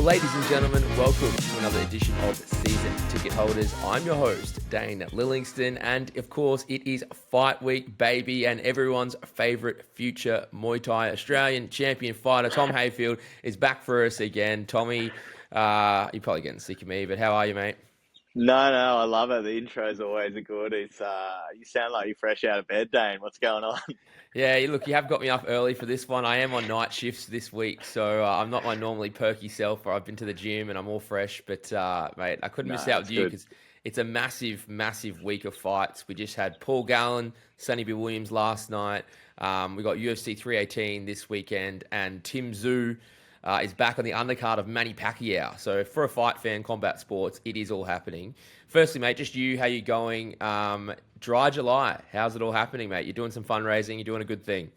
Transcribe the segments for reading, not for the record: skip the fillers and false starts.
Well, ladies and gentlemen, welcome to another edition of Season Ticket Holders. I'm your host, Dane Lillingston, and of course, it is Fight Week, baby, and everyone's favourite future Muay Thai Australian champion fighter, Tom Hayfield, is back for us again. Tommy, you're probably getting sick of me, but how are you, mate? No, I love it. The intro's always a good. You sound like you're fresh out of bed, Dane. What's going on? Yeah, look, you have got me up early for this one. I am on night shifts this week, so I'm not my normally perky self. I've been to the gym and I'm all fresh, but mate, I couldn't miss out with you because it's a massive, massive week of fights. We just had Paul Gallen, Sonny Bill Williams last night. We got UFC 318 this weekend, and Tim Tszyu is back on the undercard of Manny Pacquiao. So for a fight fan, combat sports, it is all happening. Firstly, mate, just you, how you going? Dry July, how's it all happening, mate? You're doing some fundraising, you're doing a good thing.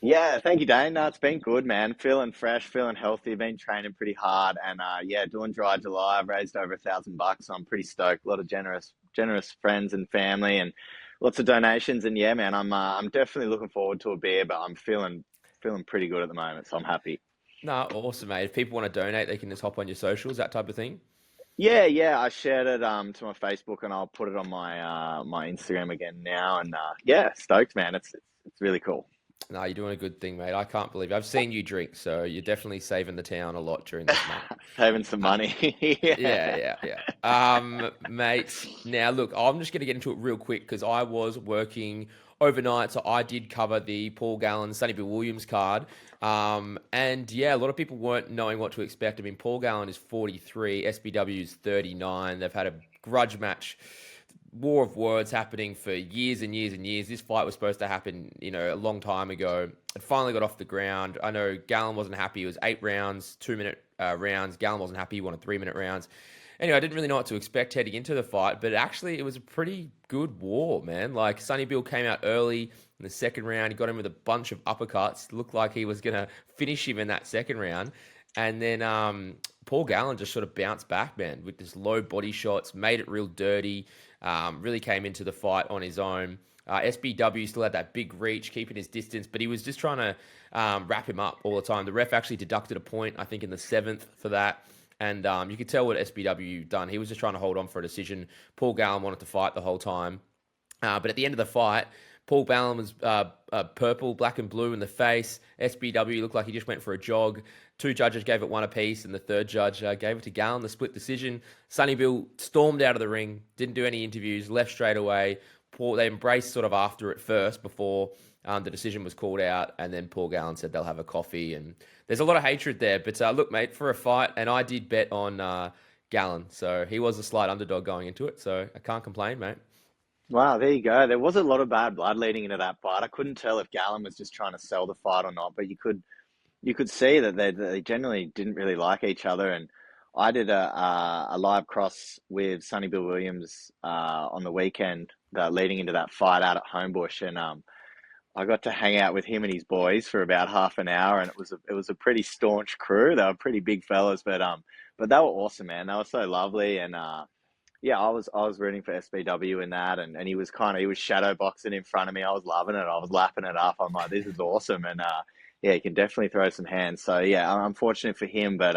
Yeah, thank you, Dane. No, it's been good, man. Feeling fresh, feeling healthy. Been training pretty hard, and doing Dry July. I've raised over $1,000, so I'm pretty stoked. A lot of generous friends and family, and lots of donations. And yeah, man, I'm definitely looking forward to a beer, but I'm feeling pretty good at the moment, so I'm happy. No, awesome, mate. If people want to donate, they can just hop on your socials, that type of thing. Yeah. I shared it to my Facebook, and I'll put it on my Instagram again now. And stoked, man. It's really cool. No, you're doing a good thing, mate. I can't believe it. I've seen you drink, so you're definitely saving the town a lot during this month. Saving some money. Yeah. Mate, now look, I'm just going to get into it real quick because I was working overnight, so I did cover the Paul Gallen, Sonny Bill Williams card. And yeah, a lot of people weren't knowing what to expect. I mean, Paul Gallen is 43, SBW is 39. They've had a grudge match, war of words happening for years and years and years. This fight was supposed to happen, a long time ago. It finally got off the ground. I know Gallen wasn't happy. It was 8 rounds, 2-minute rounds. Gallen wasn't happy. He wanted 3-minute rounds. Anyway, I didn't really know what to expect heading into the fight, but actually it was a pretty good war, man. Like, Sonny Bill came out early in the second round. He got him with a bunch of uppercuts. Looked like he was going to finish him in that second round. And then Paul Gallen just sort of bounced back, man, with this low body shots, made it real dirty, really came into the fight on his own. SBW still had that big reach, keeping his distance, but he was just trying to wrap him up all the time. The ref actually deducted a point, I think, in the 7th for that. And you could tell what SBW done. He was just trying to hold on for a decision. Paul Gallen wanted to fight the whole time. But at the end of the fight, Paul Gallen was purple, black and blue in the face. SBW looked like he just went for a jog. 2 judges gave it 1 apiece, and the 3rd judge gave it to Gallen, the split decision. Sonny Bill stormed out of the ring, didn't do any interviews, left straight away. They embraced sort of after it first before the decision was called out, and then Paul Gallen said they'll have a coffee, and there's a lot of hatred there. But look, mate, for a fight, and I did bet on Gallen, so he was a slight underdog going into it, so I can't complain, mate. Wow, there you go. There was a lot of bad blood leading into that fight. I couldn't tell if Gallen was just trying to sell the fight or not, but you could see that they generally didn't really like each other. And I did a live cross with Sonny Bill Williams on the weekend leading into that fight out at Homebush, and I got to hang out with him and his boys for about half an hour, and it was a pretty staunch crew. They were pretty big fellas, but they were awesome, man. They were so lovely, and I was rooting for SBW in that, and he was shadow boxing in front of me. I was loving it. I was lapping it up. I'm like, this is awesome, and he can definitely throw some hands. So yeah, I'm fortunate for him, but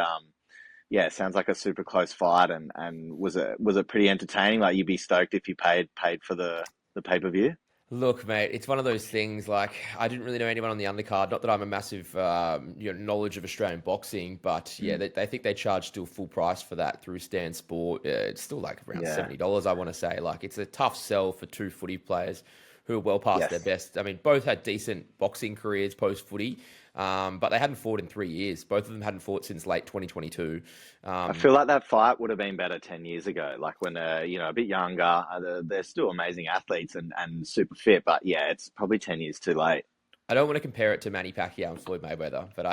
it sounds like a super close fight, and was it pretty entertaining? Like, you'd be stoked if you paid for the pay-per-view. Look, mate, it's one of those things, like, I didn't really know anyone on the undercard. Not that I'm a massive knowledge of Australian boxing, but yeah, they think they charge still full price for that through Stan Sport. It's still like around $70, I want to say. Like, it's a tough sell for 2 footy players who are well past their best. I mean, both had decent boxing careers post-footy, but they hadn't fought in 3 years. Both of them hadn't fought since late 2022. I feel like that fight would have been better 10 years ago, like when they're, a bit younger. They're still amazing athletes and super fit, but yeah, it's probably 10 years too late. I don't want to compare it to Manny Pacquiao and Floyd Mayweather, but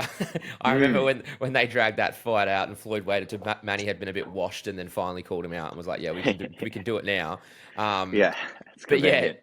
I remember when they dragged that fight out and Floyd waited till Manny had been a bit washed and then finally called him out and was like, yeah, we can do it now. But yeah,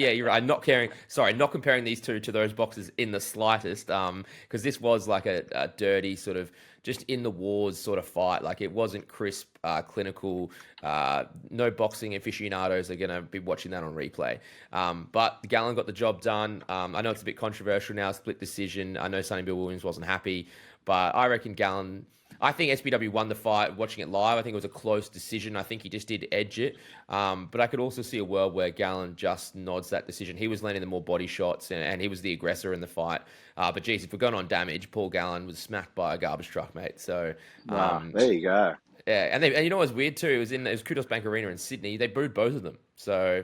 you're right. Not comparing these two to those boxers in the slightest, because this was like a dirty sort of just in the wars sort of fight. Like, it wasn't crisp, clinical. No boxing aficionados are going to be watching that on replay. But Gallen got the job done. I know it's a bit controversial now, split decision. I know Sonny Bill Williams wasn't happy, but I reckon Gallen, I think SBW won the fight watching it live. I think it was a close decision. I think he just did edge it. But I could also see a world where Gallen just nods that decision. He was landing the more body shots and he was the aggressor in the fight. But geez, if we're going on damage, Paul Gallen was smacked by a garbage truck, mate. So, Wow, there you go. yeah. And you know what was weird too? It was Kudos Bank Arena in Sydney. They booed both of them. So,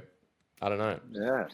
I don't know. Yeah,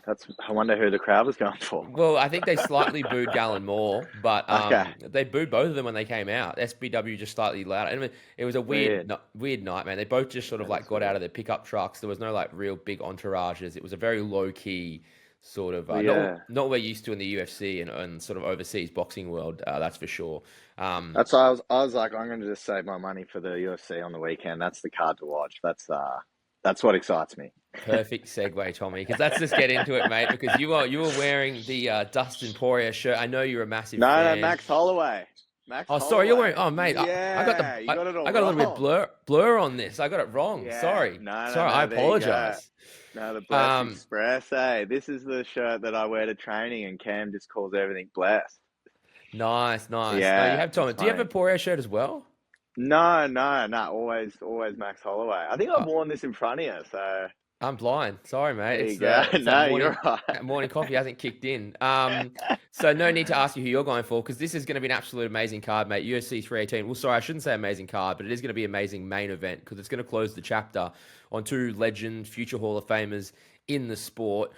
I wonder who the crowd was going for. Well, I think they slightly booed Gallen more, but Okay. they booed both of them when they came out. SBW just slightly louder. And it was a Weird. weird night, man. They both just sort of That like is got out weird. of their pickup trucks. There was no like real big entourages. It was a very low key sort of Well, not yeah. what we're used to in the UFC and sort of overseas boxing world. That's for sure. That's why I was like, I'm going to just save my money for the UFC on the weekend. That's the card to watch. That's what excites me. Perfect segue, Tommy, because let's just get into it, mate. Because you were wearing the Dustin Poirier shirt. I know you're a massive No, fan. Max Holloway. Max Oh, sorry, you're wearing. Holloway. Oh, mate, Yeah, you got it all I got a little bit wrong. blur on this. I got it wrong. Yeah. Sorry, No, sorry. I there you go. apologize. No, the Bless Um, Express. Hey, this is the shirt that I wear to training, and Cam just calls everything Bless. nice. No, you Yeah, have Tommy. it's Do you have a funny. Poirier shirt as well? No, no, no. Always Max Holloway. I think I've Oh, worn this in front of you, so I'm blind. Sorry, mate. there you go. It's No, you're right. that morning coffee hasn't kicked in. So no need to ask you who you're going for because this is going to be an absolute amazing card, mate. UFC 318. Well, sorry, I shouldn't say amazing card, but it is going to be an amazing main event because it's going to close the chapter on two legend, future Hall of Famers in the sport.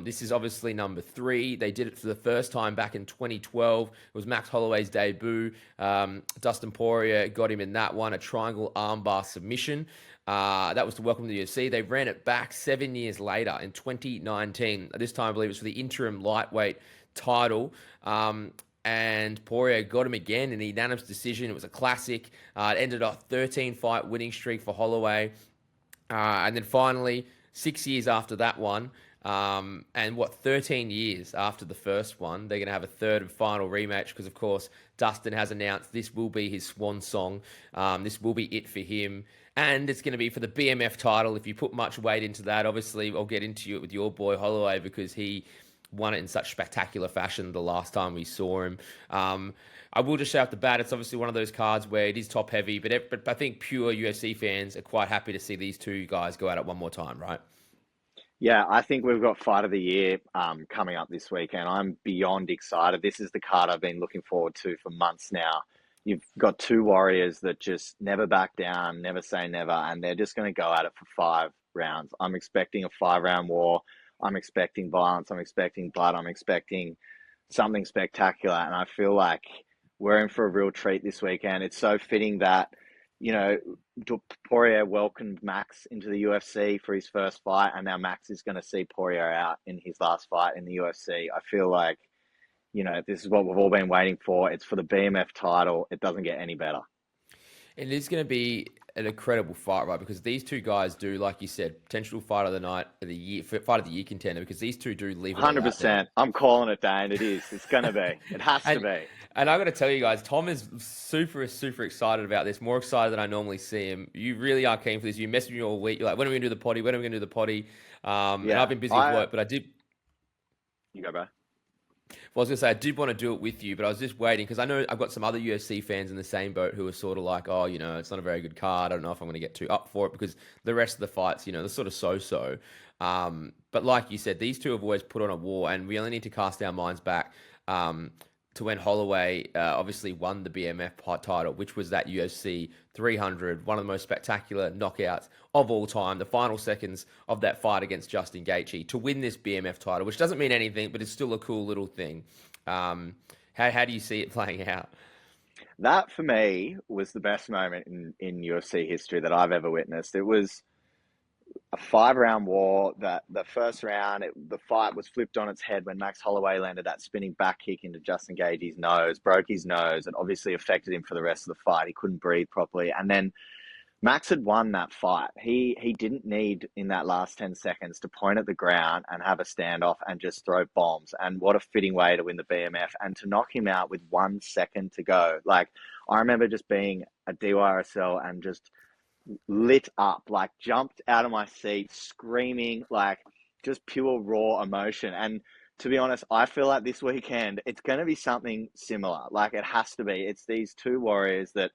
This is obviously number 3. They did it for the first time back in 2012. It was Max Holloway's debut. Dustin Poirier got him in that one, a triangle armbar submission. That was to welcome to the UFC. They ran it back 7 years later in 2019. This time, I believe it was for the interim lightweight title. And Poirier got him again in a unanimous decision. It was a classic. It ended up 13-fight winning streak for Holloway. And then finally, 6 years after that one, 13 years after the first one, they're going to have a third and final rematch because, of course, Dustin has announced this will be his swan song. This will be it for him. And it's going to be for the BMF title. If you put much weight into that, obviously, I'll get into it with your boy Holloway because he won it in such spectacular fashion the last time we saw him. I will just say off the bat, it's obviously one of those cards where it is top heavy, but I think pure UFC fans are quite happy to see these two guys go at it one more time, right? Yeah, I think we've got Fight of the Year coming up this weekend. I'm beyond excited. This is the card I've been looking forward to for months now. You've got two warriors that just never back down, never say never, and they're just going to go at it for 5 rounds. I'm expecting a 5-round war. I'm expecting violence. I'm expecting blood. I'm expecting something spectacular. And I feel like we're in for a real treat this weekend. It's so fitting that, you know, Poirier welcomed Max into the UFC for his first fight, and now Max is going to see Poirier out in his last fight in the UFC. I feel like, you know, this is what we've all been waiting for. It's for the BMF title. It doesn't get any better. It is going to be an incredible fight, right? Because these two guys do, like you said, potential fight of the night, of the year, fight of the year contender. Because these two do leave it all out there. 100%. I'm calling it, Dane. It is. It's going to be. It has to be. And I got to tell you guys, Tom is super excited about this. More excited than I normally see him. You really are keen for this. You messaged me all week. You're like, when are we going to do the potty? When are we going to do the potty? And I've been busy with work, but I did. You go, bro. Well, I was going to say, I did want to do it with you, but I was just waiting because I know I've got some other UFC fans in the same boat who are sort of like, oh, you know, it's not a very good card. I don't know if I'm going to get too up for it because the rest of the fights, you know, they're sort of so-so. But like you said, these two have always put on a war, and we only need to cast our minds back to when Holloway obviously won the BMF title, which was that UFC 300, one of the most spectacular knockouts of all time, the final seconds of that fight against Justin Gaethje to win this BMF title, which doesn't mean anything, but it's still a cool little thing. How do you see it playing out? That, for me, was the best moment in UFC history that I've ever witnessed. It was a 5-round war. That the first round, the fight was flipped on its head when Max Holloway landed that spinning back kick into Justin Gaethje's nose, broke his nose. It obviously affected him for the rest of the fight. He couldn't breathe properly. And then Max had won that fight. He didn't need, in that last 10 seconds, to point at the ground and have a standoff and just throw bombs. And what a fitting way to win the BMF and to knock him out with 1 second to go. Like, I remember just being at DYRSL and just lit up, like jumped out of my seat, screaming, like just pure raw emotion. And to be honest, I feel like this weekend it's going to be something similar. Like, it has to be. It's these two warriors that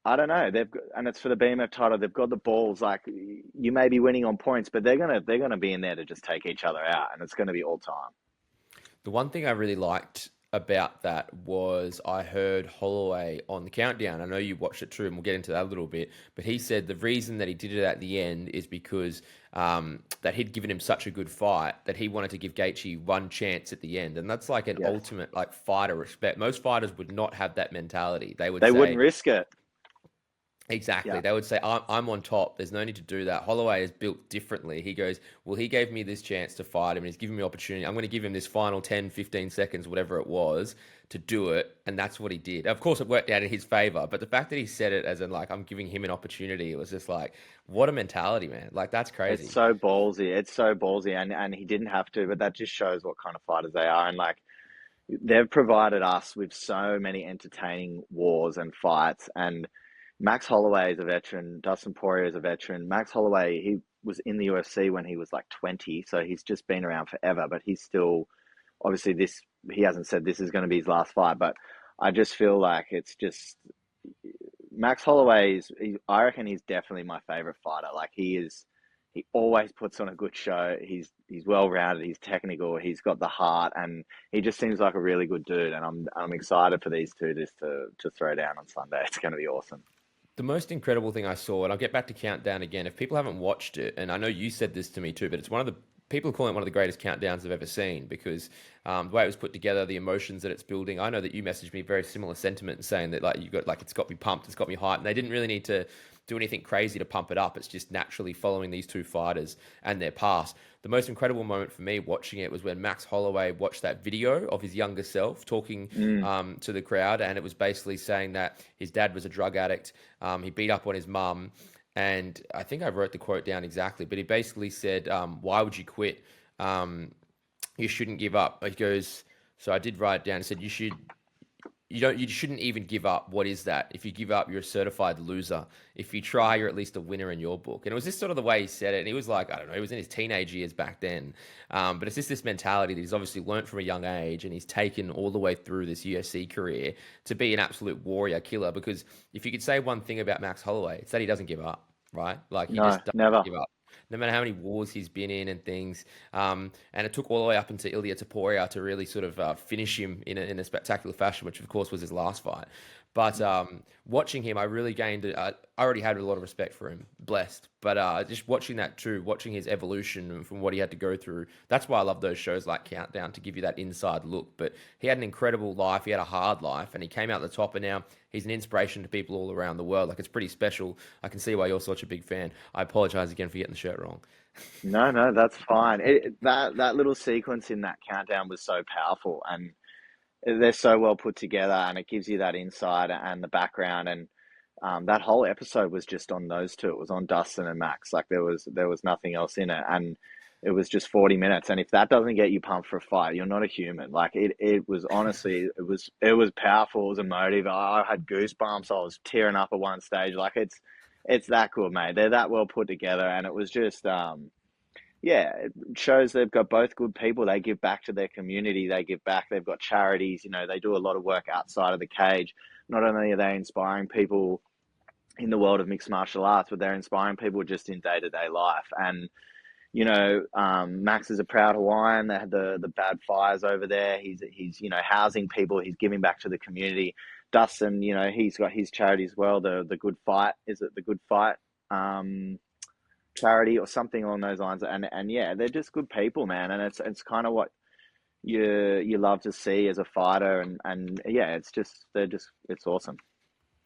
I don't know. And it's for the BMF title. They've got the balls. Like you may be winning on points, but they're gonna be in there to just take each other out, and it's gonna be all time. The one thing I really liked about that was I heard Holloway on the countdown. I know you watched it too, and we'll get into that a little bit. But he said the reason that he did it at the end is because that he'd given him such a good fight that he wanted to give Gaethje one chance at the end, and that's like an Yes, ultimate like fighter respect. Most fighters would not have that mentality. They would they wouldn't say, risk it. exactly. Yeah, They would say, I'm on top. There's no need to do that. Holloway is built differently. He goes, well, he gave me this chance to fight him and he's given me opportunity. I'm going to give him this final 10, 15 seconds, whatever it was, to do it. And that's what he did. Of course, it worked out in his favor. But the fact that he said it as in, like, I'm giving him an opportunity, it was just like, what a mentality, man. Like, that's it's crazy. so ballsy. It's so ballsy, and he didn't have to, but that just shows what kind of fighters they are. And like they've provided us with so many entertaining wars and fights. And Max Holloway is a veteran. Dustin Poirier is a veteran. Max Holloway, he was in the UFC when he was like 20, so he's just been around forever. But he's still obviously this. He hasn't said this is going to be his last fight, but I just feel like it's just Max Holloway is. I reckon he's definitely my favorite fighter. Like he is. He always puts on a good show. He's well rounded. He's technical. He's got the heart, and he just seems like a really good dude. And I'm excited for these two just to throw down on Sunday. It's going to be awesome. The most incredible thing I saw, and I'll get back to Countdown again. If people haven't watched it, and I know you said this to me too, but it's one of the people call it one of the greatest countdowns I've ever seen because the way it was put together, the emotions that it's building. I know that you messaged me very similar sentiment saying that like you got like it's got me pumped, it's got me hyped, and they didn't really need to do anything crazy to pump it up. It's just naturally following these two fighters and their past. The most incredible moment for me watching it was when Max Holloway watched that video of his younger self talking Mm. to the crowd, and it was basically saying that his dad was a drug addict. He beat up on his mum, and I think I wrote the quote down exactly, but he basically said, "Why would you quit? You shouldn't give up." He goes, so I did write it down. He said, you shouldn't even give up. What is that? If you give up, you're a certified loser. If you try, you're at least a winner in your book. And it was just sort of the way he said it. And he was like, I don't know, he was in his teenage years back then. But it's just this mentality that he's obviously learnt from a young age and he's taken all the way through this UFC career to be an absolute warrior killer. Because if you could say one thing about Max Holloway, it's that he doesn't give up, right? Like he No, just doesn't never. give up. No matter how many wars he's been in and things. And it took all the way up into Ilia Topuria to really sort of finish him in a spectacular fashion, which of course was his last fight. But watching him, I really gained. I already had a lot of respect for him, blessed. But just watching that too, watching his evolution from what he had to go through. That's why I love those shows like Countdown to give you that inside look. But he had an incredible life. He had a hard life, and he came out the top. And now he's an inspiration to people all around the world. Like it's pretty special. I can see why you're such a big fan. I apologize again for getting the shirt wrong. No, no, that's fine. That little sequence in that countdown was so powerful, and they're so well put together, and it gives you that insight and the background. And that whole episode was just on those two. It was on Dustin and Max. Like there was nothing else in it, and it was just 40 minutes. And if that doesn't get you pumped for a fight, you're not a human. Like it was honestly, it was powerful. It was emotive. I had goosebumps. I was tearing up at one stage. Like it's that good, mate. They're that well put together, and it was just yeah, it shows they've got both good people. They give back to their community. They give back. They've got charities. They do a lot of work outside of the cage. Not only are they inspiring people in the world of mixed martial arts, but they're inspiring people just in day-to-day life. And Max is a proud Hawaiian. They had the bad fires over there. He's housing people. He's giving back to the community. Dustin, he's got his charity as well. The Good Fight, is it the Good Fight? Charity or something along those lines, and yeah, they're just good people, man, and it's kind of what you love to see as a fighter, and yeah, it's awesome.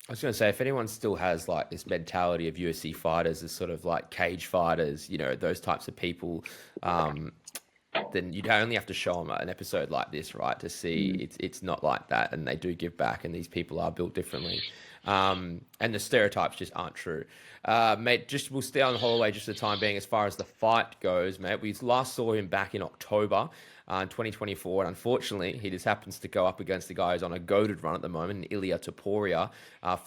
I was going to say, if anyone still has like this mentality of UFC fighters as sort of like cage fighters, those types of people, then you'd only have to show them an episode like this, right, to see Mm. it's not like that, and they do give back, and these people are built differently, and the stereotypes just aren't true. Mate, just we'll stay on Holloway just for the time being as far as the fight goes, mate. We last saw him back in October. In 2024, and unfortunately, he just happens to go up against the guy who's on a goated run at the moment, Ilia Topuria.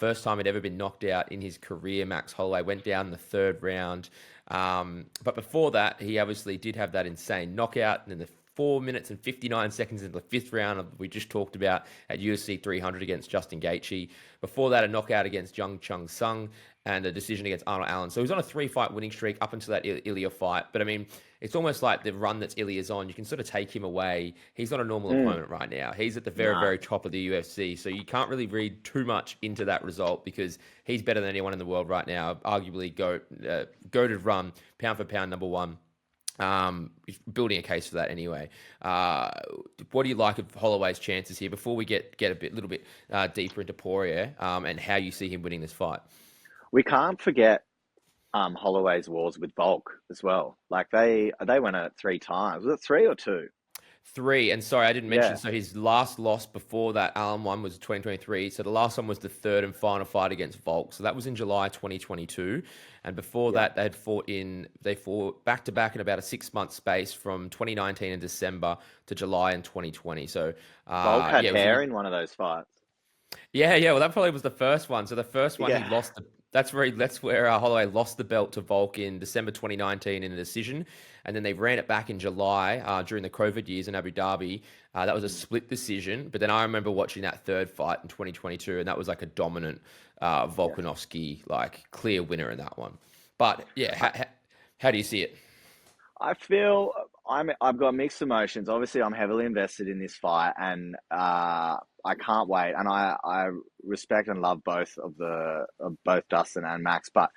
First time he'd ever been knocked out in his career. Max Holloway went down in the third round. But before that, he obviously did have that insane knockout, and then the 4 minutes and 59 seconds into the fifth round we just talked about at UFC 300 against Justin Gaethje. Before that, a knockout against Jung Chung Sung and a decision against Arnold Allen. So he's on a 3-fight winning streak up until that Ilya fight. But I mean, it's almost like the run that's Ilya's on. You can sort of take him away. He's not a normal opponent right now. He's at the very, Nah. very top of the UFC. So you can't really read too much into that result because he's better than anyone in the world right now. Arguably, goated run, pound for pound, number one. Building a case for that anyway. What do you like of Holloway's chances here before we get a little bit deeper into Poirier and how you see him winning this fight? We can't forget Holloway's wars with Volk as well. Like they went at it 3 times. Was it 3 or 2? 3, and sorry, I didn't mention. Yeah. So his last loss before that Allen one was 2023. So the last one was the third and final fight against Volk. So that was in July 2022. And before that, they fought back to back in about a 6-month space from 2019 in December to July in 2020. So Volk had yeah, hair in one of those fights. yeah. Well, that probably was the first one. So the first one he lost. That's where Holloway lost the belt to Volk in December 2019 in a decision, and then they ran it back in July during the COVID years in Abu Dhabi. That was a split decision, but then I remember watching that third fight in 2022, and that was like a dominant Volkanovski, like clear winner in that one. But yeah, how do you see it? I feel I've got mixed emotions. Obviously, I'm heavily invested in this fight, and I can't wait. And I respect and love both both Dustin and Max, but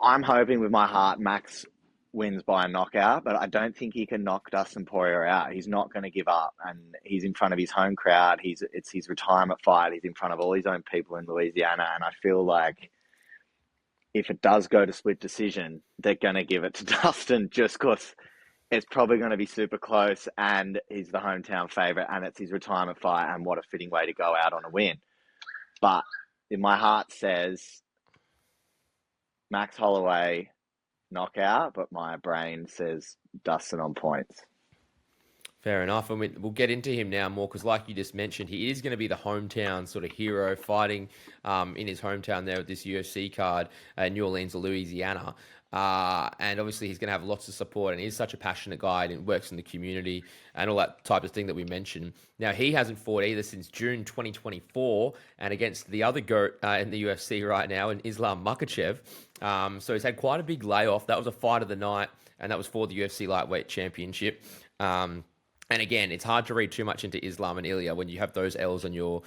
I'm hoping with my heart Max wins by a knockout. But I don't think he can knock Dustin Poirier out. He's not going to give up, and he's in front of his home crowd. It's his retirement fight. He's in front of all his own people in Louisiana, and I feel like if it does go to split decision, they're going to give it to Dustin just because it's probably going to be super close and he's the hometown favourite and it's his retirement fight, and what a fitting way to go out on a win. But in my heart says Max Holloway knockout, but my brain says Dustin on points. Fair enough. And we'll get into him now more because, like you just mentioned, he is going to be the hometown sort of hero fighting in his hometown there with this UFC card in New Orleans, Louisiana. And obviously, he's going to have lots of support. And he's such a passionate guy and works in the community and all that type of thing that we mentioned. Now, he hasn't fought either since June 2024 and against the other GOAT in the UFC right now, in Islam Makhachev. So he's had quite a big layoff. That was a fight of the night, and that was for the UFC Lightweight Championship. And again, it's hard to read too much into Islam and Ilya when you have those L's on your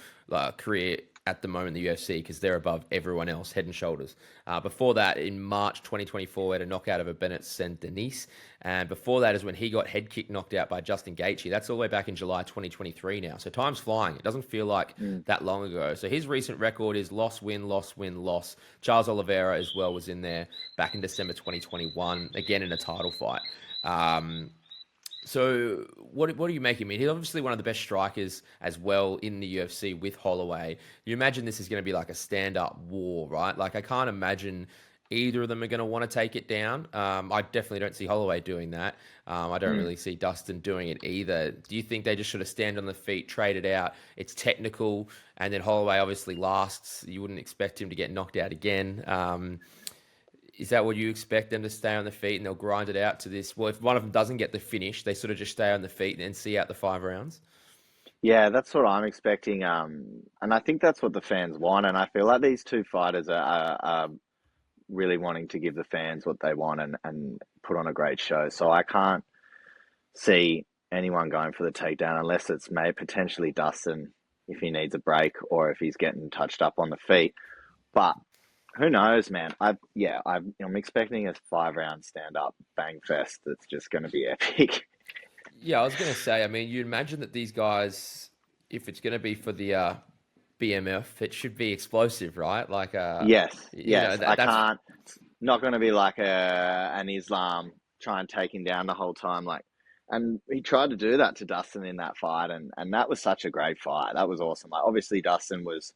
career at the moment in the UFC because they're above everyone else, head and shoulders. Before that, in March 2024, we had a knockout of a Bennett Saint Denis. And before that is when he got head kick knocked out by Justin Gaethje. That's all the way back in July 2023 now. So time's flying. It doesn't feel like that long ago. So his recent record is loss, win, loss, win, loss. Charles Oliveira as well was in there back in December 2021, again in a title fight. So what do you make him? I mean, he's obviously one of the best strikers as well in the UFC with Holloway. You imagine this is going to be like a stand-up war, right? Like I can't imagine either of them are going to want to take it down. I definitely don't see Holloway doing that. I don't really see Dustin doing it either. Do you think they just sort of stand on the feet, trade it out? It's technical, and then Holloway obviously lasts. You wouldn't expect him to get knocked out again. Is that what you expect them to stay on the feet and they'll grind it out to this? Well, if one of them doesn't get the finish, they sort of just stay on the feet and see out the 5 rounds? Yeah, that's what I'm expecting. And I think that's what the fans want. And I feel like these two fighters are really wanting to give the fans what they want and put on a great show. So I can't see anyone going for the takedown unless it's potentially Dustin if he needs a break or if he's getting touched up on the feet. But who knows, man? I'm expecting a 5-round stand-up bang fest that's just going to be epic. Yeah, I was going to say, I mean, you imagine that these guys, if it's going to be for the BMF, it should be explosive, right? Like, Yes. that's... I can't. It's not going to be like an Islam try and take him down the whole time. And he tried to do that to Dustin in that fight, and that was such a great fight. That was awesome. Like, obviously, Dustin was,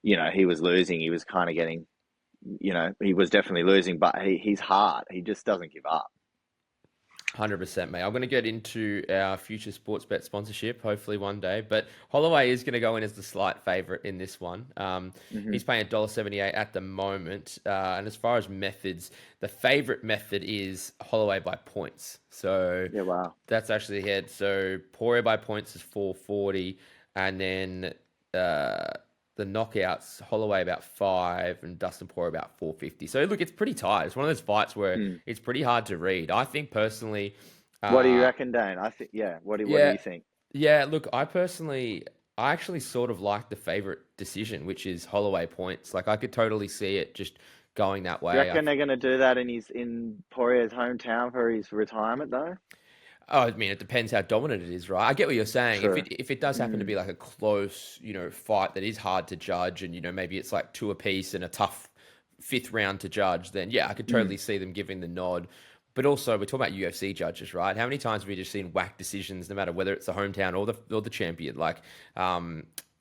he was losing. He was kind of getting. He was definitely losing, but he's hard. He just doesn't give up. 100%, mate. I'm going to get into our future sports bet sponsorship, hopefully one day. But Holloway is going to go in as the slight favourite in this one. Hmm. He's paying $1.78 at the moment. And as far as methods, the favourite method is Holloway by points. So Yeah, wow. that's actually ahead. So Poirier by points is 440, and then uh, the knockouts, Holloway about 5, and Dustin Poirier about 450. So look, it's pretty tight. It's one of those fights where Hmm. it's pretty hard to read. I think personally, What do you uh, reckon, Dane? I think, yeah. What do yeah, you think? yeah. Look, I actually sort of like the favorite decision, which is Holloway points. Like I could totally see it just going that Do you way. reckon they're going to do that in Poirier's hometown for his retirement, though? Oh, I mean, it depends how dominant it is, right? I get what you're saying. If True. it does happen to be Mm, like a close, fight that is hard to judge, and maybe it's like two apiece and a tough fifth round to judge, then yeah, I could totally mm. see them giving the nod. But also, we're talking about UFC judges, right? How many times have we just seen whack decisions, no matter whether it's the hometown or the champion? Like,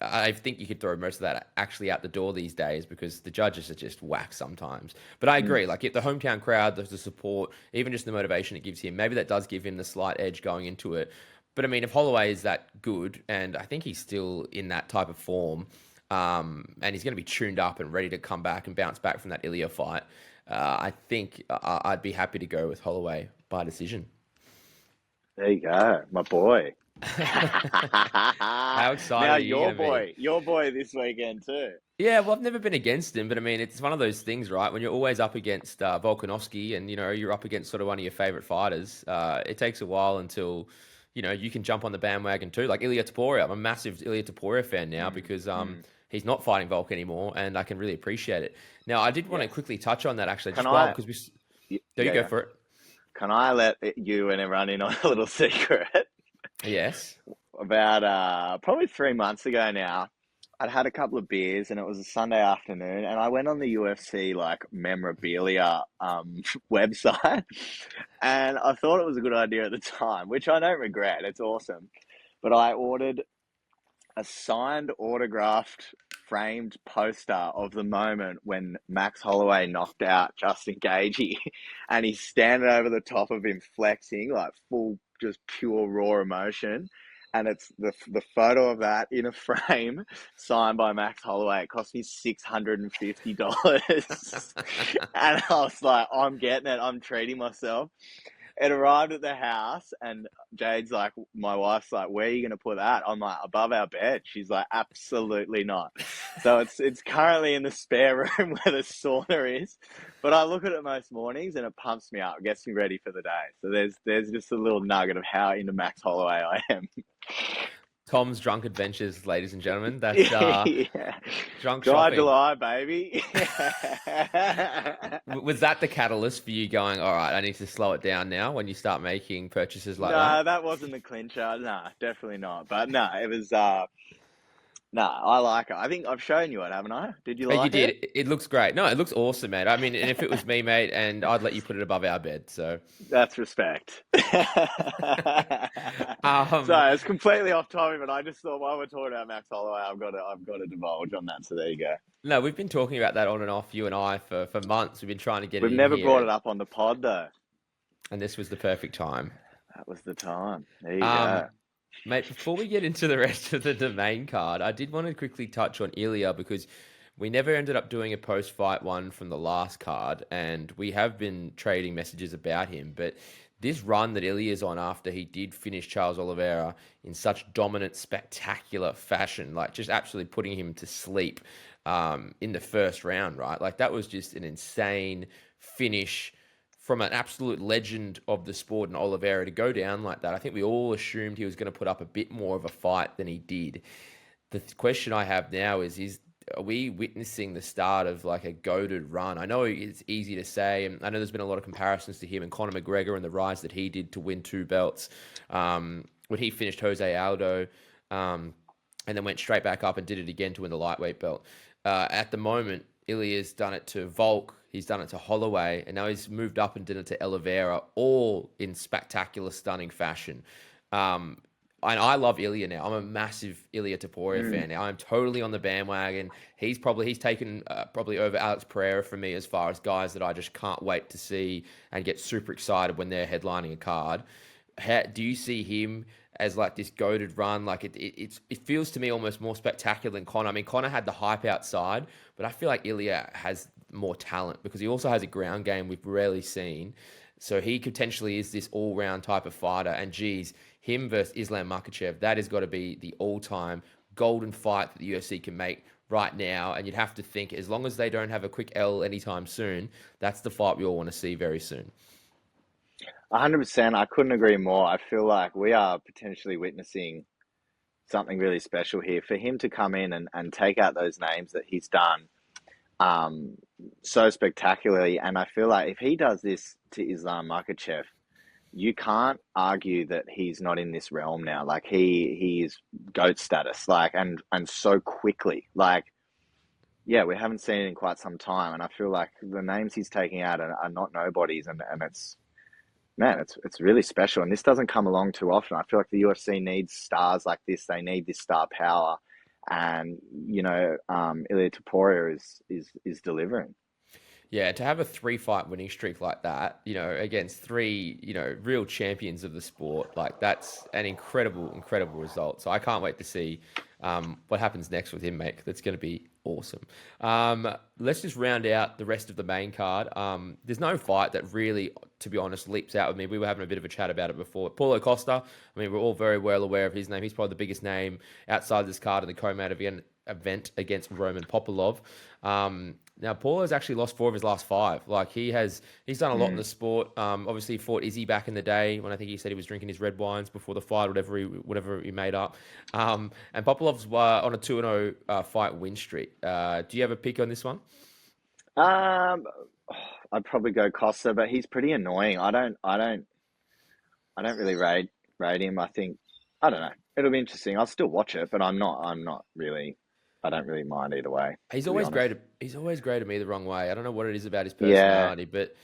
I think you could throw most of that actually out the door these days because the judges are just whack sometimes. But I Mm. agree, like if the hometown crowd, the support, even just the motivation it gives him, maybe that does give him the slight edge going into it. But I mean, if Holloway is that good, and I think he's still in that type of form, and he's going to be tuned up and ready to come back and bounce back from that Ilya fight, I think I'd be happy to go with Holloway by decision. There you go, my boy. How excited Now are you going to be? your boy this weekend too. Yeah, well, I've never been against him, but I mean, it's one of those things, right? When you're always up against Volkanovski, and you're up against sort of one of your favorite fighters, it takes a while until you can jump on the bandwagon too. Like Ilya Taporia, I'm a massive Ilya Taporia fan now Mm, because mm. he's not fighting Volk anymore, and I can really appreciate it. Now, I did want to Yes. quickly touch on that actually, Can just while I? because there you Yeah, go yeah. for it. Can I let you and everyone in on a little secret? Yes. About probably 3 months ago now, I'd had a couple of beers and it was a Sunday afternoon, and I went on the UFC like memorabilia website, and I thought it was a good idea at the time, which I don't regret. It's awesome, but I ordered a signed, autographed, framed poster of the moment when Max Holloway knocked out Justin Gaethje, and he's standing over the top of him, flexing like full, just pure raw emotion. And it's the photo of that in a frame, signed by Max Holloway. It cost me $650, and I was like, "I'm getting it. I'm treating myself." It arrived at the house, and Jade's like, my wife's like, "Where are you gonna put that?" I'm like, "Above our bed." She's like, "Absolutely not." So it's currently in the spare room where the sauna is. But I look at it most mornings, and it pumps me up, gets me ready for the day. So there's just a little nugget of how into Max Holloway I am. Tom's Drunk Adventures, ladies and gentlemen. That's Yeah. drunk Dry shopping. July, baby. Was that the catalyst for you going, all right, I need to slow it down now when you start making purchases like that? No, that wasn't the clincher. No, definitely not. But no, it was no, I like it. I think I've shown you it, haven't I? Did you You like did. it? It looks great. No, it looks awesome, mate. I mean, and if it was me, mate, and I'd let you put it above our bed. So, That's respect. um, Sorry, it's completely off topic, but I just thought while we're talking about Max Holloway, I've got to divulge on that. So there you go. no, we've been talking about that on and off, you and I, for months. We've been trying to get it We've in never here, brought it up on the pod though. and this was the perfect time. That was the time. There you Um, go. Mate, before we get into the rest of the main card, I did want to quickly touch on Ilya because we never ended up doing a post-fight one from the last card, and we have been trading messages about him. But this run that Ilya's on after he did finish Charles Oliveira in such dominant, spectacular fashion, like just absolutely putting him to sleep in the first round, right? Like that was just an insane finish from an absolute legend of the sport and Oliveira to go down like that. I think we all assumed he was going to put up a bit more of a fight than he did. The question I have now is are we witnessing the start of like a goated run? I know it's easy to say, and I know there's been a lot of comparisons to him and Conor McGregor and the rise that he did to win 2 belts. When he finished Jose Aldo, and then went straight back up and did it again to win the lightweight belt. At the moment, Ilya's done it to Volk, he's done it to Holloway, and now he's moved up and did it to Oliveira, all in spectacular, stunning fashion. Um, and I love Ilya now. I'm a massive Ilya Taporia Mm. fan now. I'm totally on the bandwagon. He's taken probably over Alex Pereira for me as far as guys that I just can't wait to see and get super excited when they're headlining a card. Do you see him as like this goated run? Like it feels to me almost more spectacular than Connor. I mean, Connor had the hype outside, but I feel like Ilya has more talent because he also has a ground game we've rarely seen. So he potentially is this all-round type of fighter. And geez, him versus Islam Makhachev, that has got to be the all-time golden fight that the UFC can make right now. And you'd have to think, as long as they don't have a quick L anytime soon, that's the fight we all want to see very soon. 100%. I couldn't agree more. I feel like we are potentially witnessing something really special here. For him to come in and take out those names that he's done um, so spectacularly. And I feel like if he does this to Islam Makhachev, you can't argue that he's not in this realm now. Like he is GOAT status, like and so quickly. Like, yeah, we haven't seen it in quite some time. And I feel like the names he's taking out are not nobodies, and it's man, it's really special. And this doesn't come along too often. I feel like the UFC needs stars like this. They need this star power. And Ilia Topuria is delivering. Yeah, to have a three-fight winning streak like that, against three, real champions of the sport, like that's an incredible, incredible result. So I can't wait to see what happens next with him, mate. That's going to be awesome. Let's just round out the rest of the main card. There's no fight that really, to be honest, leaps out with me. We were having a bit of a chat about it before. Paulo Costa, I mean, we're all very well aware of his name. He's probably the biggest name outside this card in the co-main event against Roman Popolov. Now, Paul has actually lost 4 of his last 5. Like he's done a lot in the sport. Obviously, he fought Izzy back in the day when I think he said he was drinking his red wines before the fight, whatever he made up. And Popolov's on a 2-0 fight win streak. Do you have a pick on this one? Um, I'd probably go Costa, but he's pretty annoying. I don't really rate him. I think I don't know. It'll be interesting. I'll still watch it, but I'm not really. I don't really mind either way. He's To be always honest. great. He's always great me the wrong way. I don't know what it is about his Yeah, personality, but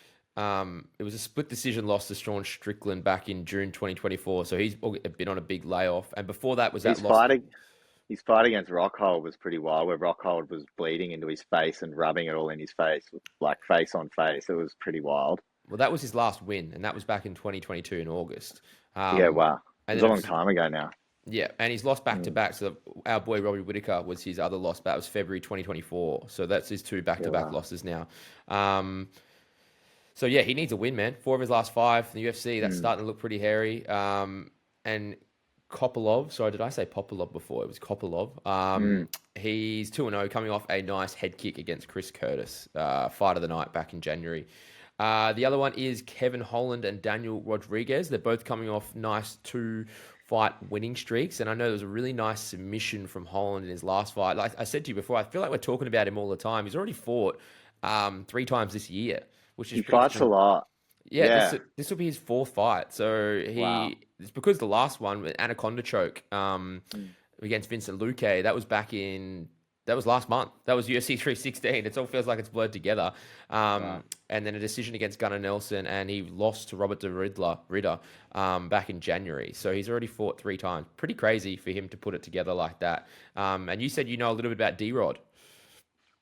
it was a split decision loss to Sean Strickland back in June 2024. So he's been on a big layoff, and before that was that his loss. fight his fight against Rockhold was pretty wild, where Rockhold was bleeding into his face and rubbing it all in his face, like face on face. It was pretty wild. Well, that was his last win, and that was back in 2022 in August. Yeah, Um, wow. It and was then a it long was, time ago now. yeah, and he's lost back to Mm. back. So our boy Robbie Whitaker was his other loss. That was February 2024. So that's his 2 back Yeah, to back wow. losses now. Um, so yeah, he needs a win, man. 4 of his last 5 in the UFC. That's Mm. starting to look pretty hairy. And Kopolov, sorry, did I say Popolov before? It was Kopolov. Mm. He's 2-0, coming off a nice head kick against Chris Curtis, fight of the night back in January. The other one is Kevin Holland and Daniel Rodriguez. They're both coming off nice 2-fight winning streaks. And I know there was a really nice submission from Holland in his last fight. Like I said to you before, I feel like we're talking about him all the time. He's already fought 3 times this year, which is He pretty fights a interesting. lot. Yeah, Yeah. this will be his 4th fight. So Wow. it's because the last one, Anaconda choke, Mm. against Vincent Luque, that was last month. That was UFC 316. It all feels like it's blurred together. Wow. And then a decision against Gunnar Nelson, and he lost to Robert de Ritter back in January. So he's already fought 3 times. Pretty crazy for him to put it together like that. And you said you know a little bit about D-Rod.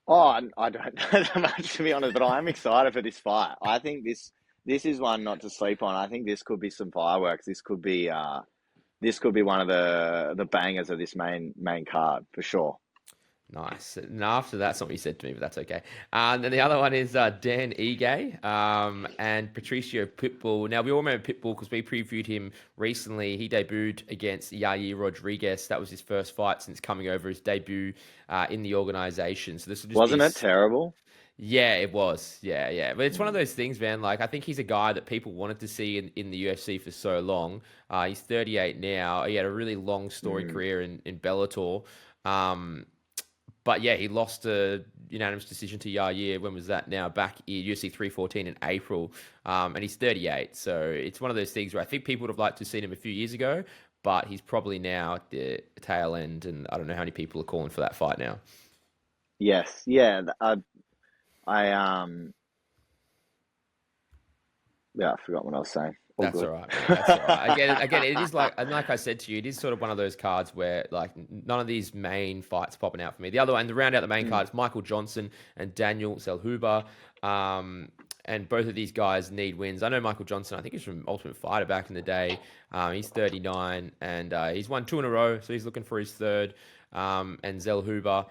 Oh, I don't know that much to be honest, but I'm excited for this fight. I think this is one not to sleep on. I think this could be some fireworks. This could be one of the bangers of this main card for sure. Nice. And after that's not what you said to me, but that's okay. And then the other one is Dan Ige and Patricio Pitbull. Now, we all remember Pitbull because we previewed him recently. He debuted against Yair Rodriguez. That was his first fight since coming over, his debut in the organization. So this will just be Wasn't it terrible? yeah, it was. Yeah, yeah. But it's one of those things, man. Like, I think he's a guy that people wanted to see in the UFC for so long. He's 38 now. He had a really long story Mm. career in Bellator. But yeah, he lost a unanimous decision to Yair. When was that now? Back in UFC 314 in April. And he's 38. So it's one of those things where I think people would have liked to have seen him a few years ago, but he's probably now at the tail end. And I don't know how many people are calling for that fight now. Yes, yeah. I yeah, I forgot what I was saying. All That's all good. right, mate. That's all right. Again, it is like, and like I said to you, it is sort of one of those cards where like none of these main fights popping out for me. The other one, to round out the main card, it's Michael Johnson and Daniel Zellhuber. And both of these guys need wins. I know Michael Johnson, I think he's from Ultimate Fighter back in the day. He's 39 and he's won 2 in a row, so he's looking for his third. And Zellhuber,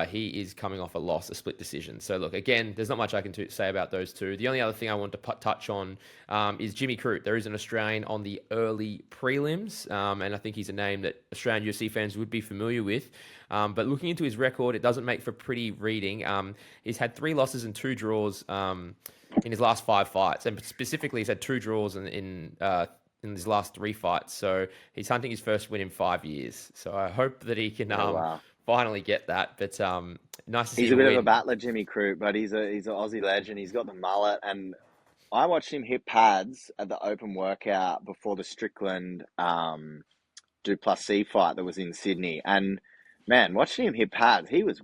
he is coming off a loss, a split decision. So look, again, there's not much I can say about those two. The only other thing I want to touch on is Jimmy Crute. There is an Australian on the early prelims, and I think he's a name that Australian UFC fans would be familiar with. But looking into his record, it doesn't make for pretty reading. He's had 3 losses and 2 draws in his last 5 fights, and specifically, he's had 2 draws in his last 3 fights. So he's hunting his first win in 5 years. So I hope that he can finally get that. But nice to see He's him a bit win. of a battler, Jimmy Crute, but he's an Aussie legend. He's got the mullet, and I watched him hit pads at the open workout before the Strickland Duplessis fight that was in Sydney. And man, watching him hit pads, he was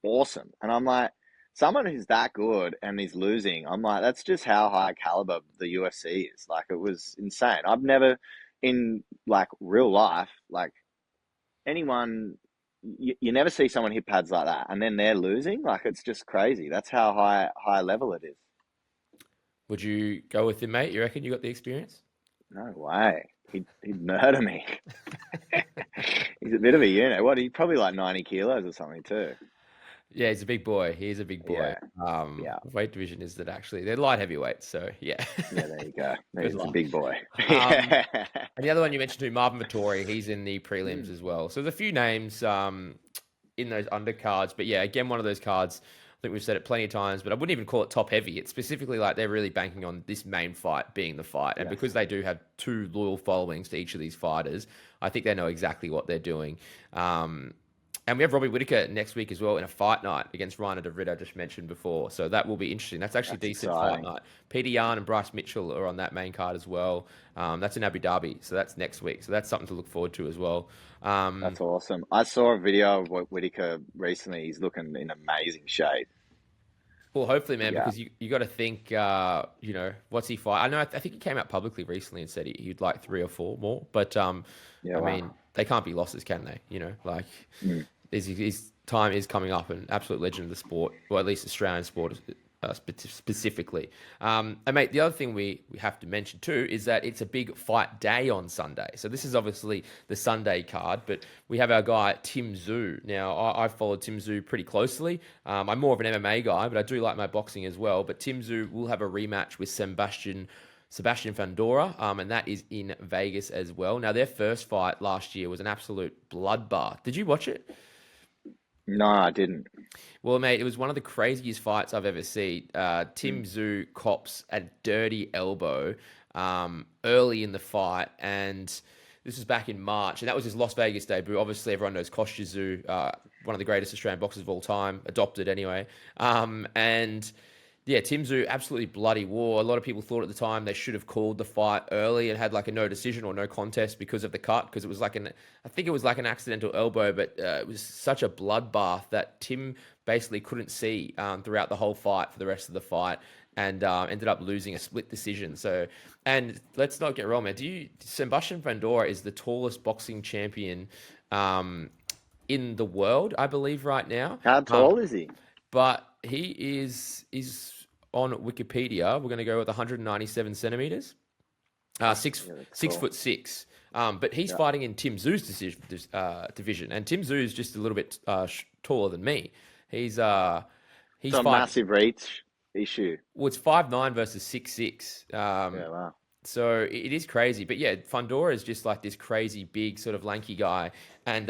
awesome. And I'm like, someone who's that good and is losing, I'm like, that's just how high caliber the UFC is. Like, it was insane. I've never, in like real life, like anyone, you never see someone hit pads like that and then they're losing. Like, it's just crazy. That's how high level it is. Would you go with him, mate? You reckon you got the experience? No way. He'd murder me. He's a bit of a unit. What? He's probably like 90 kilos or something too. Yeah, he's a big boy. He's a big boy. Yeah. Weight division is that actually they're light heavyweights, so yeah. Yeah, there you go. He's a luck. big boy. And the other one you mentioned too, Marvin Vettori, he's in the prelims as well. So there's a few names in those undercards, but yeah, again, one of those cards. I think we've said it plenty of times, but I wouldn't even call it top heavy. It's specifically like they're really banking on this main fight being the fight. And because they do have 2 loyal followings to each of these fighters, I think they know exactly what they're doing. And we have Robbie Whittaker next week as well in a fight night against Reiner de Vries, I just mentioned before. So that will be interesting. That's actually a decent fight night. Peter Yan and Bryce Mitchell are on that main card as well. That's in Abu Dhabi, so that's next week. So that's something to look forward to as well. That's awesome. I saw a video of Whittaker recently. He's looking in amazing shape. Well, hopefully, man, because you got to think, what's he fight? I know, I think he came out publicly recently and said he'd like 3 or 4 more. But, I mean, they can't be losses, can they? His time is coming up, an absolute legend of the sport, or at least Australian sport specifically. And mate, the other thing we have to mention too is that it's a big fight day on Sunday. So this is obviously the Sunday card, but we have our guy Tim Tszyu. Now I followed Tim Tszyu pretty closely. I'm more of an MMA guy, but I do like my boxing as well. But Tim Tszyu will have a rematch with Sebastian Fundora, and that is in Vegas as well. Now their first fight last year was an absolute bloodbath. Did you watch it? No, I didn't. Well, mate, it was one of the craziest fights I've ever seen. Tim Tszyu cops a dirty elbow early in the fight, and this was back in March, and that was his Las Vegas debut. Obviously, everyone knows Kostya Tszyu, one of the greatest Australian boxers of all time, adopted anyway. And yeah, Tim Tszyu absolutely bloody war. A lot of people thought at the time they should have called the fight early and had like a no decision or no contest because of the cut, because it was like I think it was like an accidental elbow, but it was such a bloodbath that Tim basically couldn't see throughout the whole fight for the rest of the fight, and ended up losing a split decision. So, and let's not get wrong, man. Sebastian Fundora is the tallest boxing champion in the world, I believe, right now. How tall is he? But he is on Wikipedia. We're going to go with 197 centimeters, 6'6". But he's fighting in Tim Tszyu's division, and Tim Tszyu is just a little bit taller than me. He's a massive reach issue. Well, it's 5'9" versus 6'6". Wow. So it is crazy. But yeah, Fundora is just like this crazy big sort of lanky guy, and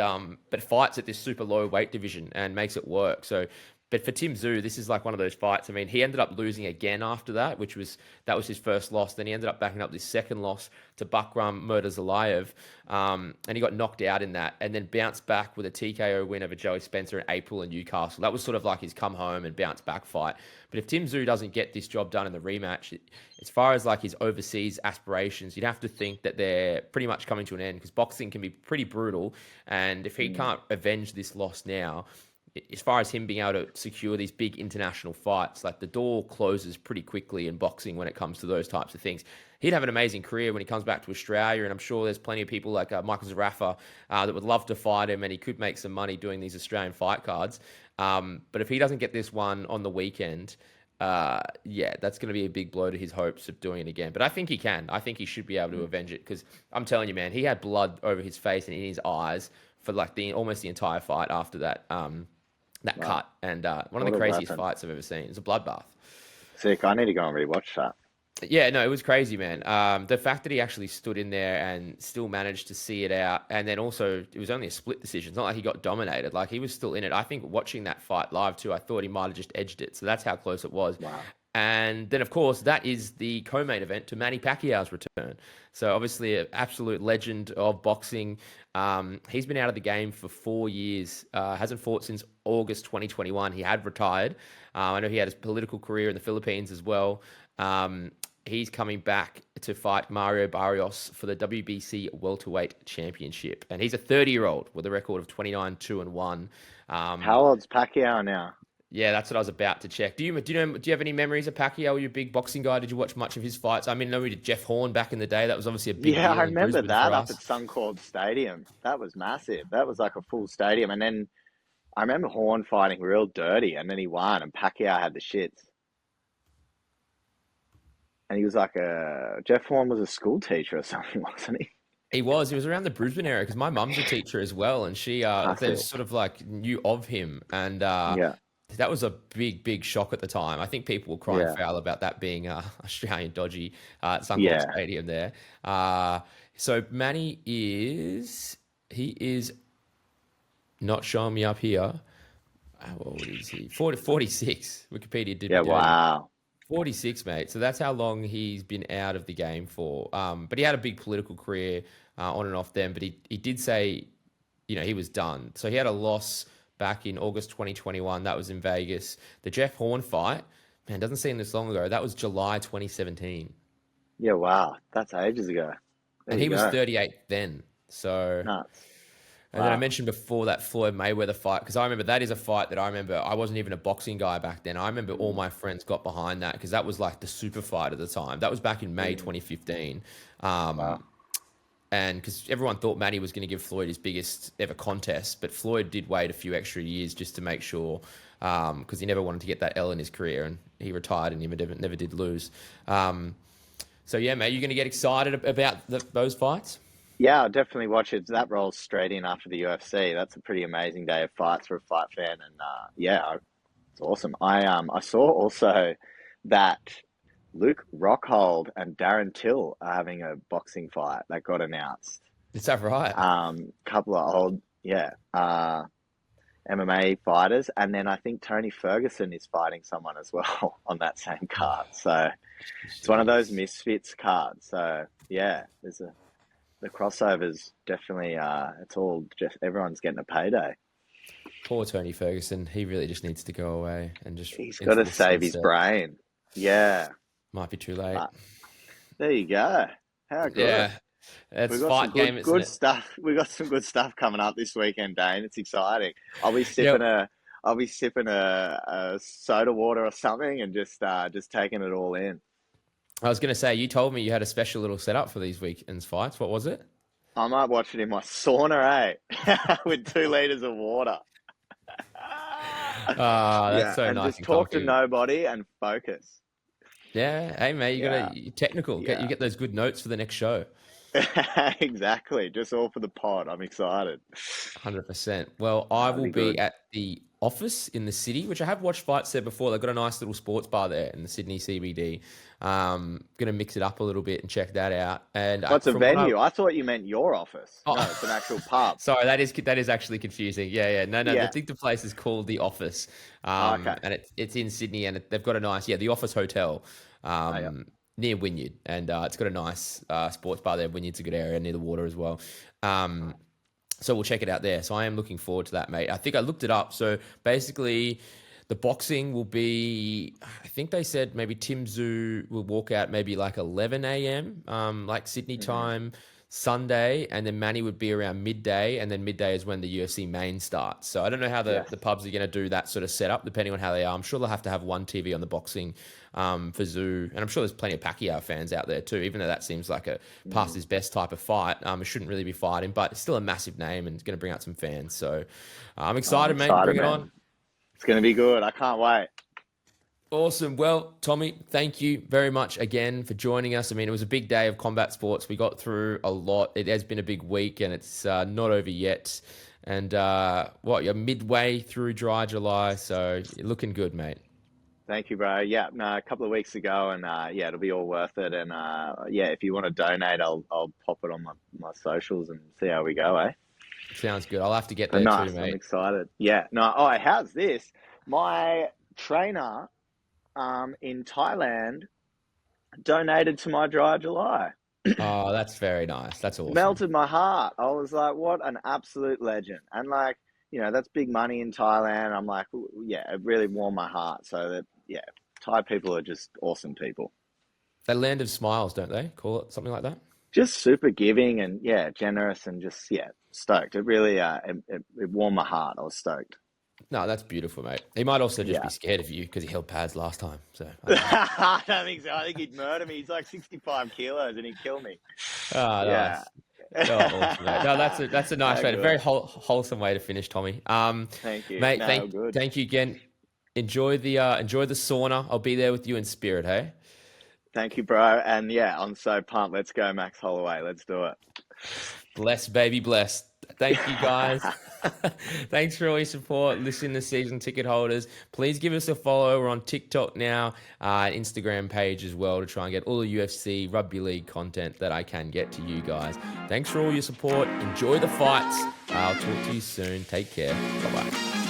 but fights at this super low weight division and makes it work. So. But for Tim Tszyu, this is like one of those fights. I mean, he ended up losing again after that, that was his first loss. Then he ended up backing up this second loss to Bakram Murtazalayev, and he got knocked out in that, and then bounced back with a TKO win over Joey Spencer in April in Newcastle. That was sort of like his come home and bounce back fight. But if Tim Tszyu doesn't get this job done in the rematch, as far as like his overseas aspirations, you'd have to think that they're pretty much coming to an end, because boxing can be pretty brutal, and if he can't avenge this loss now, as far as him being able to secure these big international fights, like the door closes pretty quickly in boxing when it comes to those types of things. He'd have an amazing career when he comes back to Australia, and I'm sure there's plenty of people like Michael Zarafa that would love to fight him, and he could make some money doing these Australian fight cards. But if he doesn't get this one on the weekend, yeah, that's going to be a big blow to his hopes of doing it again. But I think he can. I think he should be able to avenge it because I'm telling you, man, he had blood over his face and in his eyes for like almost the entire fight after that cut. And one of the craziest fights I've ever seen. It's a bloodbath. Sick. I need to go and rewatch that. Yeah, no, it was crazy, man. The fact that he actually stood in there and still managed to see it out, and then also it was only a split decision. It's not like he got dominated; like he was still in it. I think watching that fight live too, I thought he might have just edged it. So that's how close it was. Wow. And then, of course, that is the co-main event to Manny Pacquiao's return. So obviously, an absolute legend of boxing. He's been out of the game for 4 years. Hasn't fought since August 2021. He had retired. I know he had his political career in the Philippines as well. He's coming back to fight Mario Barrios for the WBC welterweight championship, and he's a 30-year-old with a record of 29-2-1. How old's Pacquiao now? Yeah, that's what I was about to check. Do you have any memories of Pacquiao? Were you a big boxing guy? Did you watch much of his fights? I mean, I know we did Jeff Horn back in the day. That was obviously a big deal. Yeah, I remember Brisbane that for up us. at Suncorp Stadium. That was massive. That was like a full stadium. And then I remember Horn fighting real dirty, and then he won, and Pacquiao had the shits. And he was like Jeff Horn was a school teacher or something, wasn't he? He was around the Brisbane area because my mum's a teacher as well, and she they sort of like knew of him, and Yeah. that was a big shock at the time. I think people were crying foul about that being Australian dodgy at Suncorp Stadium there. So Manny is not showing me up here. How old is he? 46. Wikipedia did. Yeah, wow. 46, mate. So that's how long he's been out of the game for. But he had a big political career on and off then. But he did say, he was done. So he had a loss back in August 2021. That was in Vegas. The Jeff Horn fight, man, doesn't seem this long ago. That was July 2017. Yeah, wow. That's ages ago. And he was 38 then. So... Nuts. And then I mentioned before that Floyd Mayweather fight, because I remember that is a fight that I wasn't even a boxing guy back then. I remember all my friends got behind that because that was like the super fight at the time. That was back in May 2015. And because everyone thought Manny was going to give Floyd his biggest ever contest, but Floyd did wait a few extra years just to make sure, because he never wanted to get that L in his career, and he retired and he never did lose. So yeah, mate, you're going to get excited about those fights? Yeah, I'll definitely watch it. That rolls straight in after the UFC. That's a pretty amazing day of fights for a fight fan, and it's awesome. I saw also that Luke Rockhold and Darren Till are having a boxing fight that got announced. Is that right? Couple of old MMA fighters, and then I think Tony Ferguson is fighting someone as well on that same card. So it's one of those misfits cards. So yeah, the crossovers definitely, it's all just everyone's getting a payday. Poor Tony Ferguson. He really just needs to go away and he's got to save his brain. Yeah. Might be too late. There you go. How good. Yeah. It's fight game. Good stuff. We got some good stuff coming up this weekend, Dane. It's exciting. I'll be sipping a soda water or something and just taking it all in. I was going to say, you told me you had a special little setup for these weekend's fights. What was it? I might watch it in my sauna, with 2 liters of water. That's so nice. And just talk to nobody and focus. Yeah. Hey, mate, you're technical. You get those good notes for the next show. Exactly. Just all for the pod. I'm excited. 100%. Well, I will be at the office in the city, which I have watched fights there before. They've got a nice little sports bar there in the Sydney CBD. Going to mix it up a little bit and check that out. And what's a venue? I thought you meant your office. No, it's an actual pub. Sorry, that is actually confusing. Yeah. No. I think the place is called the Office. And it's in Sydney, and they've got a nice, the Office Hotel. Near Wynyard, and it's got a nice sports bar there. Wynyard's a good area near the water as well. So we'll check it out there. So I am looking forward to that, mate. I think I looked it up. So basically, the boxing will be, I think they said maybe Tim Tszyu will walk out maybe like 11 a.m., like Sydney time. Sunday, and then Manny would be around midday, and then midday is when the UFC main starts. So I don't know how the pubs are going to do that sort of setup, depending on how they are. I'm sure they'll have to have one TV on the boxing for Tszyu, and I'm sure there's plenty of Pacquiao fans out there too, even though that seems like a past his best type of fight. It shouldn't really be fighting, but it's still a massive name and it's going to bring out some fans. So I'm excited, mate. Bring it on. It's going to be good. I can't wait. Awesome. Well, Tommy, thank you very much again for joining us. I mean, it was a big day of combat sports. We got through a lot. It has been a big week, and it's not over yet. And you're midway through dry July, so you're looking good, mate. Thank you, bro. Yeah, no, a couple of weeks ago, and it'll be all worth it. And if you want to donate, I'll pop it on my socials and see how we go, eh? Sounds good. I'll have to get there nice, too, mate. I'm excited. Yeah. No. Oh, how's this? My trainer in Thailand donated to my dry July. Oh, that's very nice. That's awesome. Melted my heart. I was like, what an absolute legend. And like, that's big money in Thailand. I'm like, yeah, it really warmed my heart. So that, Thai people are just awesome people. They land of smiles, don't they? Call it something like that? Just super giving and generous and just, stoked. It really, it warmed my heart. I was stoked. No, that's beautiful, mate. He might also just be scared of you because he held pads last time. So I don't think so. I think he'd murder me. He's like 65 kilos and he'd kill me. Oh, nice. Oh, awesome, mate. No, that's a nice way, a very wholesome way to finish, Tommy. Thank you, mate. Thank you again. Enjoy the sauna. I'll be there with you in spirit, hey. Thank you, bro. And I'm so pumped. Let's go, Max Holloway. Let's do it. Bless, baby, bless. Thank you, guys. Thanks for all your support. Listen to season ticket holders. Please give us a follow. We're on TikTok now, Instagram page as well to try and get all the UFC rugby league content that I can get to you guys. Thanks for all your support. Enjoy the fights. I'll talk to you soon. Take care. Bye-bye.